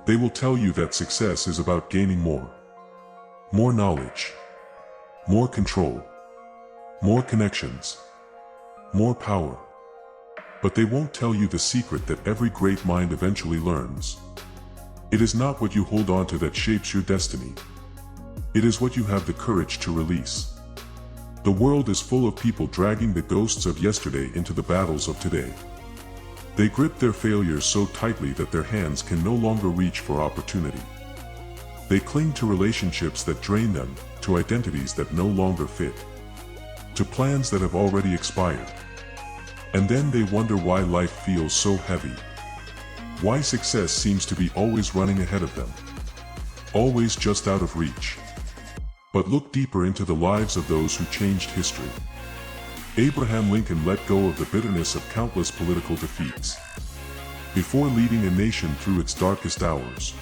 They will tell you that success is about gaining more knowledge, more control, more connections, more power. But they won't tell you the secret that every great mind eventually learns. It is not what you hold on to that shapes your destiny. It is what you have the courage to release. The world is full of people dragging the ghosts of yesterday into the battles of today. They grip their failures so tightly that their hands can no longer reach for opportunity. They cling to relationships that drain them, to identities that no longer fit, to plans that have already expired. And then they wonder why life feels so heavy. Why success seems to be always running ahead of them, always just out of reach. But look deeper into the lives of those who changed history. Abraham Lincoln let go of the bitterness of countless political defeats before leading a nation through its darkest hours.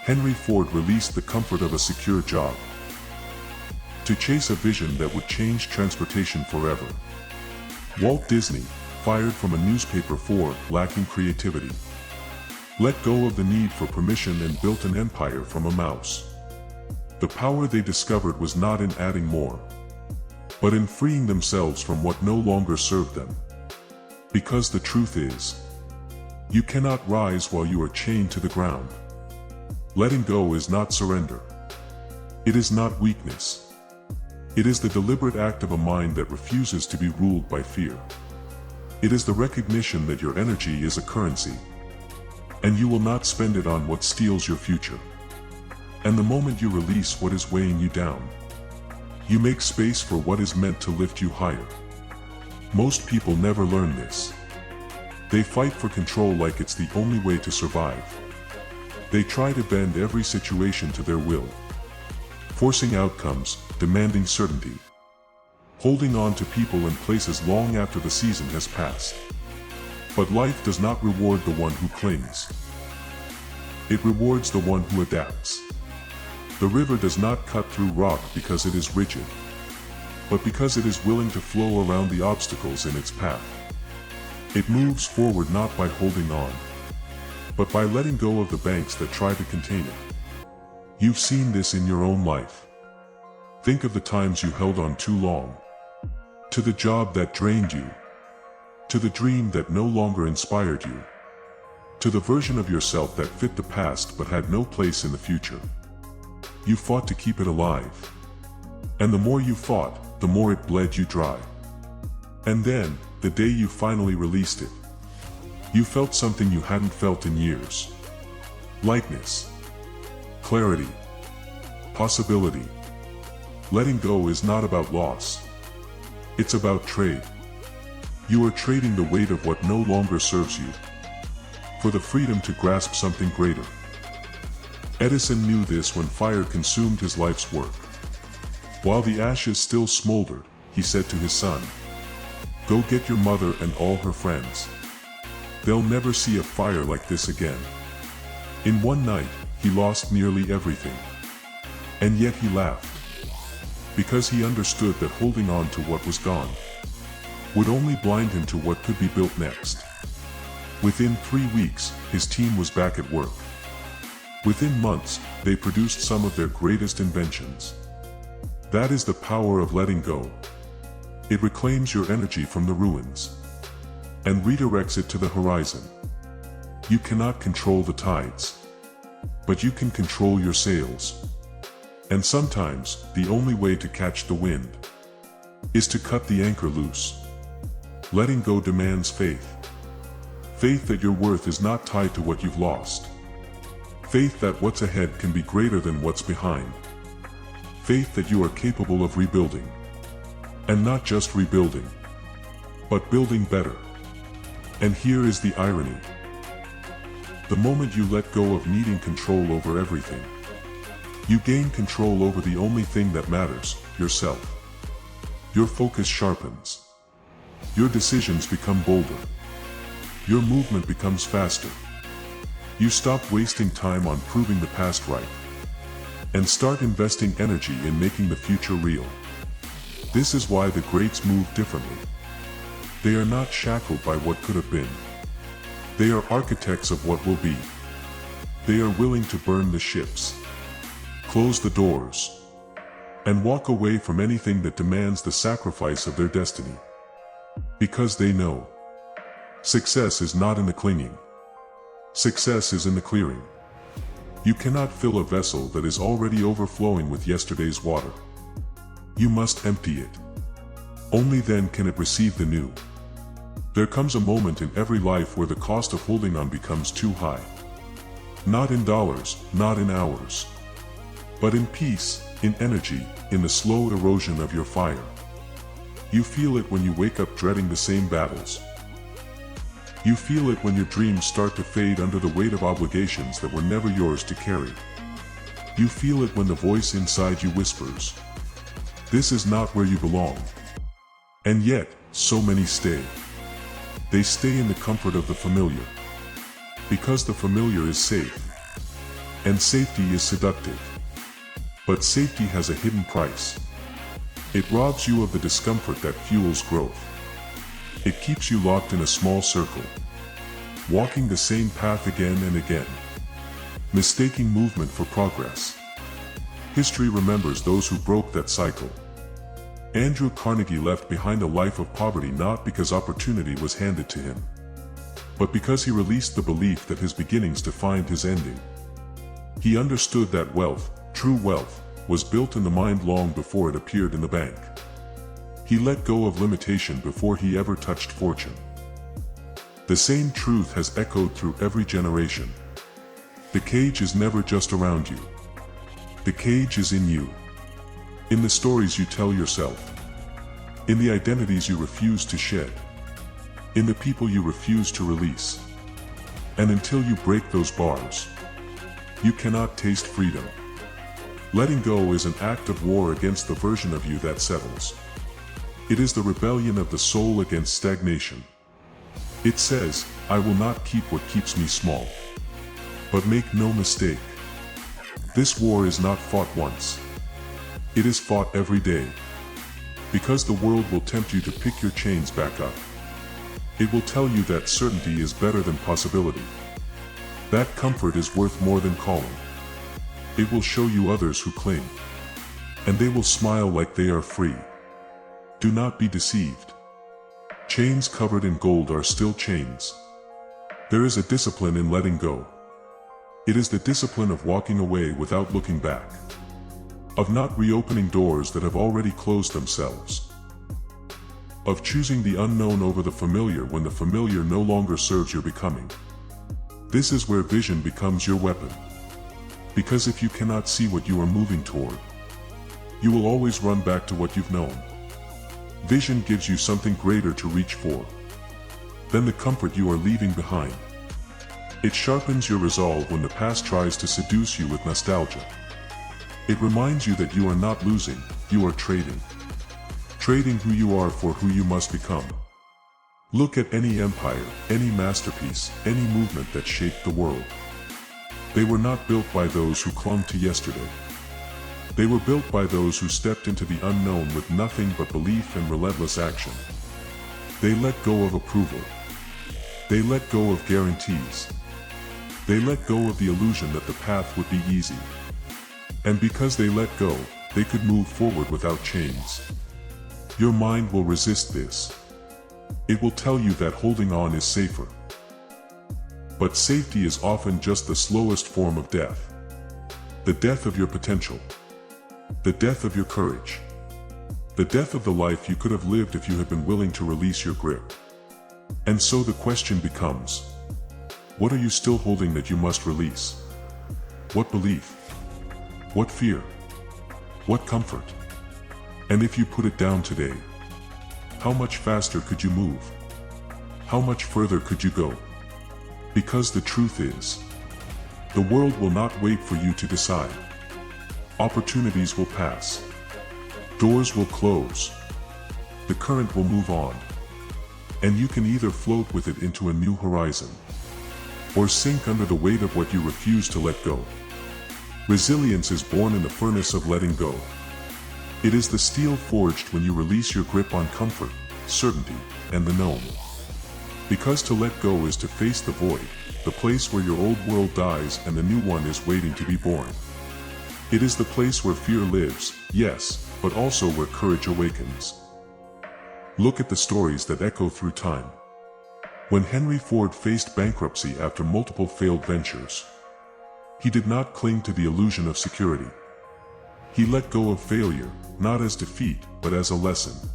Henry Ford released the comfort of a secure job to chase a vision that would change transportation forever. Walt Disney, fired from a newspaper for lacking creativity, let go of the need for permission and built an empire from a mouse. The power they discovered was not in adding more, but in freeing themselves from what no longer served them. Because the truth is, you cannot rise while you are chained to the ground. Letting go is not surrender. It is not weakness. It is the deliberate act of a mind that refuses to be ruled by fear. It is the recognition that your energy is a currency, and you will not spend it on what steals your future. And the moment you release what is weighing you down, you make space for what is meant to lift you higher. Most people never learn this. They fight for control like it's the only way to survive. They try to bend every situation to their will, forcing outcomes, demanding certainty, holding on to people and places long after the season has passed. But life does not reward the one who clings. It rewards the one who adapts. The river does not cut through rock because it is rigid, but because it is willing to flow around the obstacles in its path. It moves forward not by holding on, but by letting go of the banks that try to contain it. You've seen this in your own life. Think of the times you held on too long, to the job that drained you, to the dream that no longer inspired you, to the version of yourself that fit the past but had no place in the future. You fought to keep it alive. And the more you fought, the more it bled you dry. And then, the day you finally released it, you felt something you hadn't felt in years. Lightness, clarity, possibility. Letting go is not about loss. It's about trade. You are trading the weight of what no longer serves you for the freedom to grasp something greater. Edison knew this when fire consumed his life's work. While the ashes still smoldered, he said to his son, "Go get your mother and all her friends. They'll never see a fire like this again." In one night, he lost nearly everything. And yet he laughed, because he understood that holding on to what was gone would only blind him to what could be built next. Within 3 weeks, his team was back at work. Within months, they produced some of their greatest inventions. That is the power of letting go. It reclaims your energy from the ruins and redirects it to the horizon. You cannot control the tides, but you can control your sails. And sometimes, the only way to catch the wind is to cut the anchor loose. Letting go demands faith. Faith that your worth is not tied to what you've lost. Faith that what's ahead can be greater than what's behind. Faith that you are capable of rebuilding. And not just rebuilding, but building better. And here is the irony. The moment you let go of needing control over everything, you gain control over the only thing that matters, yourself. Your focus sharpens. Your decisions become bolder. Your movement becomes faster. You stop wasting time on proving the past right, and start investing energy in making the future real. This is why the greats move differently. They are not shackled by what could have been. They are architects of what will be. They are willing to burn the ships, close the doors, and walk away from anything that demands the sacrifice of their destiny. Because they know success is not in the clinging. Success is in the clearing. You cannot fill a vessel that is already overflowing with yesterday's water. You must empty it. Only then can it receive the new. There comes a moment in every life where the cost of holding on becomes too high. Not in dollars, not in hours, but in peace, in energy, in the slow erosion of your fire. You feel it when you wake up dreading the same battles. You feel it when your dreams start to fade under the weight of obligations that were never yours to carry. You feel it when the voice inside you whispers, "This is not where you belong." And yet, so many stay. They stay in the comfort of the familiar. Because the familiar is safe. And safety is seductive. But safety has a hidden price. It robs you of the discomfort that fuels growth. It keeps you locked in a small circle, walking the same path again and again, mistaking movement for progress. History remembers those who broke that cycle. Andrew Carnegie left behind a life of poverty not because opportunity was handed to him, but because he released the belief that his beginnings defined his ending. He understood that wealth, true wealth, was built in the mind long before it appeared in the bank. He let go of limitation before he ever touched fortune. The same truth has echoed through every generation. The cage is never just around you. The cage is in you. In the stories you tell yourself. In the identities you refuse to shed. In the people you refuse to release. And until you break those bars, you cannot taste freedom. Letting go is an act of war against the version of you that settles. It is the rebellion of the soul against stagnation. It says, "I will not keep what keeps me small." But make no mistake, this war is not fought once. It is fought every day. Because the world will tempt you to pick your chains back up. It will tell you that certainty is better than possibility. That comfort is worth more than calling. It will show you others who cling. And they will smile like they are free. Do not be deceived. Chains covered in gold are still chains. There is a discipline in letting go. It is the discipline of walking away without looking back. Of not reopening doors that have already closed themselves. Of choosing the unknown over the familiar when the familiar no longer serves your becoming. This is where vision becomes your weapon. Because if you cannot see what you are moving toward, you will always run back to what you've known. Vision gives you something greater to reach for than the comfort you are leaving behind. It sharpens your resolve when the past tries to seduce you with nostalgia. It reminds you that you are not losing, you are trading. Trading who you are for who you must become. Look at any empire, any masterpiece, any movement that shaped the world. They were not built by those who clung to yesterday. They were built by those who stepped into the unknown with nothing but belief and relentless action. They let go of approval. They let go of guarantees. They let go of the illusion that the path would be easy. And because they let go, they could move forward without chains. Your mind will resist this. It will tell you that holding on is safer. But safety is often just the slowest form of death. The death of your potential. The death of your courage. The death of the life you could have lived if you had been willing to release your grip. And so the question becomes, what are you still holding that you must release? What belief? What fear? What comfort? And if you put it down today, how much faster could you move? How much further could you go? Because the truth is, the world will not wait for you to decide. Opportunities will pass. Doors will close. The current will move on. And you can either float with it into a new horizon, or sink under the weight of what you refuse to let go. Resilience is born in the furnace of letting go. It is the steel forged when you release your grip on comfort, certainty, and the known. Because to let go is to face the void, the place where your old world dies and the new one is waiting to be born. It is the place where fear lives, yes, but also where courage awakens. Look at the stories that echo through time. When Henry Ford faced bankruptcy after multiple failed ventures, he did not cling to the illusion of security. He let go of failure, not as defeat, but as a lesson,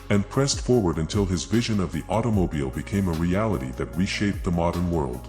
and pressed forward until his vision of the automobile became a reality that reshaped the modern world.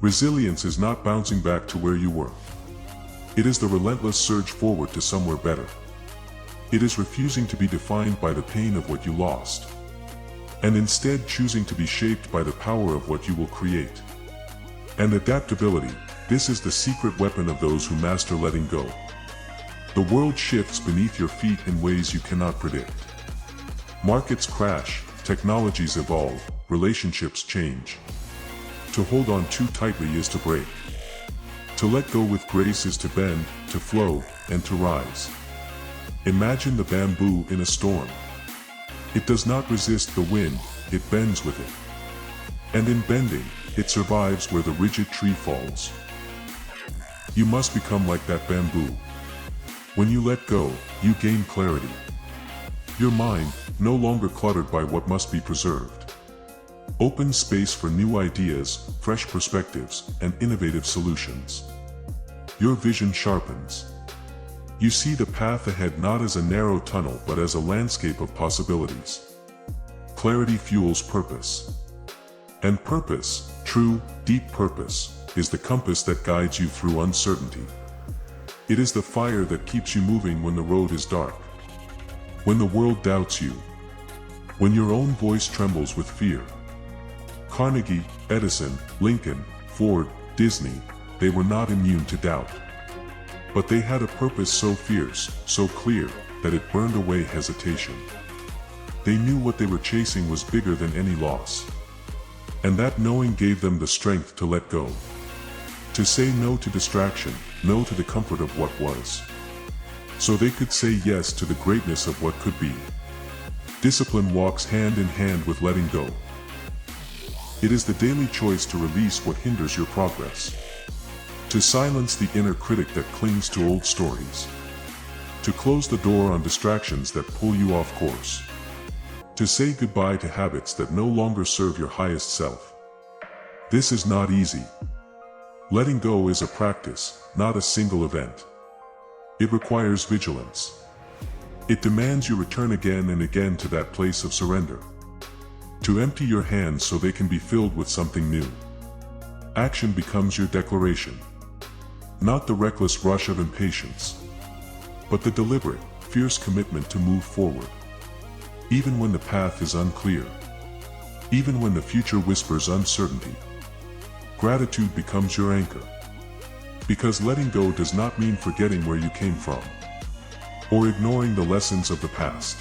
Resilience is not bouncing back to where you were. It is the relentless surge forward to somewhere better. It is refusing to be defined by the pain of what you lost, and instead choosing to be shaped by the power of what you will create. And adaptability, this is the secret weapon of those who master letting go. The world shifts beneath your feet in ways you cannot predict. Markets crash, technologies evolve, relationships change. To hold on too tightly is to break. To let go with grace is to bend, to flow, and to rise. Imagine the bamboo in a storm. It does not resist the wind, it bends with it. And in bending, it survives where the rigid tree falls. You must become like that bamboo. When you let go, you gain clarity. Your mind, no longer cluttered by what must be preserved, opens space for new ideas, fresh perspectives, and innovative solutions. Your vision sharpens. You see the path ahead not as a narrow tunnel but as a landscape of possibilities. Clarity fuels purpose. And purpose, true, deep purpose, is the compass that guides you through uncertainty. It is the fire that keeps you moving when the road is dark. When the world doubts you. When your own voice trembles with fear. Carnegie, Edison, Lincoln, Ford, Disney, they were not immune to doubt. But they had a purpose so fierce, so clear, that it burned away hesitation. They knew what they were chasing was bigger than any loss. And that knowing gave them the strength to let go. To say no to distraction, no to the comfort of what was. So they could say yes to the greatness of what could be. Discipline walks hand in hand with letting go. It is the daily choice to release what hinders your progress. To silence the inner critic that clings to old stories. To close the door on distractions that pull you off course. To say goodbye to habits that no longer serve your highest self. This is not easy. Letting go is a practice, not a single event. It requires vigilance. It demands you return again and again to that place of surrender. To empty your hands so they can be filled with something new. Action becomes your declaration. Not the reckless rush of impatience, but the deliberate, fierce commitment to move forward. Even when the path is unclear. Even when the future whispers uncertainty. Gratitude becomes your anchor. Because letting go does not mean forgetting where you came from, or ignoring the lessons of the past.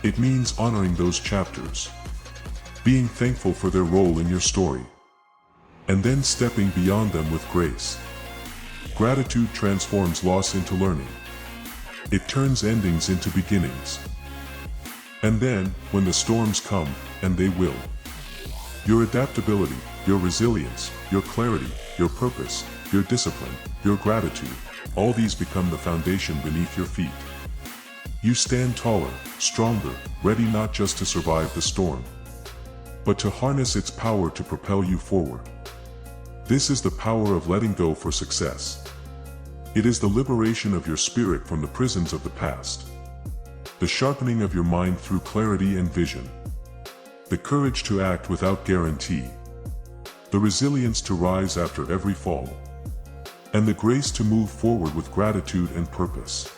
It means honoring those chapters, being thankful for their role in your story, and then stepping beyond them with grace. Gratitude transforms loss into learning. It turns endings into beginnings. And then, when the storms come, and they will, your adaptability, your resilience, your clarity, your purpose, your discipline, your gratitude, all these become the foundation beneath your feet. You stand taller, stronger, ready not just to survive the storm, but to harness its power to propel you forward. This is the power of letting go for success. It is the liberation of your spirit from the prisons of the past. The sharpening of your mind through clarity and vision. The courage to act without guarantee. The resilience to rise after every fall. And the grace to move forward with gratitude and purpose.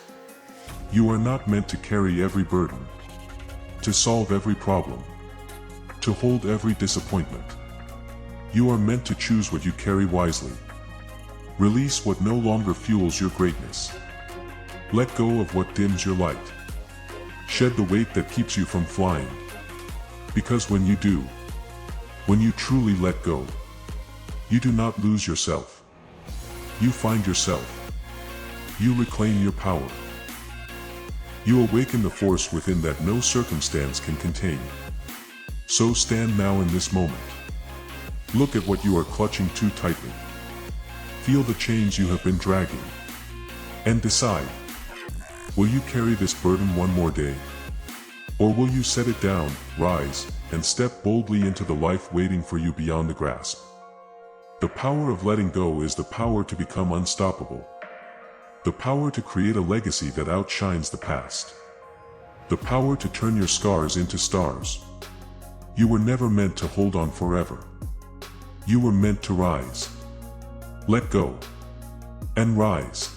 You are not meant to carry every burden, to solve every problem, to hold every disappointment. You are meant to choose what you carry wisely. Release what no longer fuels your greatness. Let go of what dims your light. Shed the weight that keeps you from flying. Because when you do, when you truly let go, you do not lose yourself. You find yourself. You reclaim your power. You awaken the force within that no circumstance can contain. So stand now in this moment. Look at what you are clutching too tightly. Feel the chains you have been dragging. And decide. Will you carry this burden one more day? Or will you set it down, rise, and step boldly into the life waiting for you beyond the grasp? The power of letting go is the power to become unstoppable. The power to create a legacy that outshines the past. The power to turn your scars into stars. You were never meant to hold on forever. You were meant to rise. Let go. And rise.